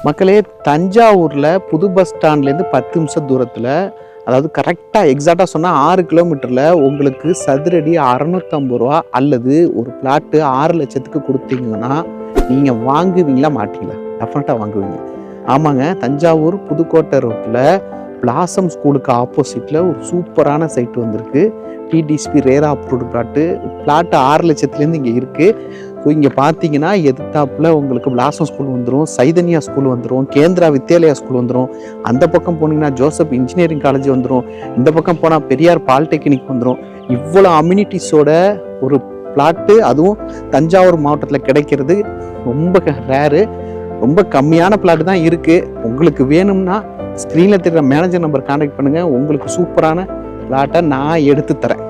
மக்களே, தஞ்சாவூர்ல புது பஸ் ஸ்டாண்ட்லேருந்து 10 நிமிஷம் தூரத்தில், அதாவது கரெக்டாக எக்ஸாக்டாக சொன்னால் 6 கிலோமீட்டரில் உங்களுக்கு சதுரடி 650 ரூபா அல்லது ஒரு பிளாட்டு 6 லட்சத்துக்கு கொடுத்தீங்கன்னா நீங்கள் வாங்குவீங்களா மாட்டீங்களா? டெஃபினட்டாக வாங்குவீங்க. ஆமாங்க, தஞ்சாவூர் புதுக்கோட்டை ரோட்டில் பிளாசம் ஸ்கூலுக்கு ஆப்போசிட்டில் ஒரு சூப்பரான சைட்டு வந்திருக்கு. டிடிசிபி ரேரா அப்ரூவ்டு பிளாட்டு 6 லட்சத்துலேருந்து இங்கே இருக்குது. ஸோ இங்கே பார்த்தீங்கன்னா எதிர்த்தாப்பில் உங்களுக்கு பிளாசம் ஸ்கூல் வந்துடும், சைதன்யா ஸ்கூல் வந்துடும், கேந்திரா வித்யாலயா ஸ்கூல் வந்துடும். அந்த பக்கம் போனீங்கன்னா ஜோசப் இன்ஜினியரிங் காலேஜ் வந்துடும். இந்த பக்கம் போனால் பெரியார் பாலிடெக்னிக் வந்துடும். இவ்வளோ அம்யூனிட்டிஸோட ஒரு பிளாட்டு, அதுவும் தஞ்சாவூர் மாவட்டத்தில் கிடைக்கிறது ரொம்ப ரேரு. ரொம்ப கம்மியான பிளாட்டு தான் இருக்குது. உங்களுக்கு வேணும்னா ஸ்க்ரீனில் தெரிகிற மேனேஜர் நம்பர் கான்டாக்ட் பண்ணுங்கள். உங்களுக்கு சூப்பரான பிளாட்டை நான் எடுத்து தரேன்.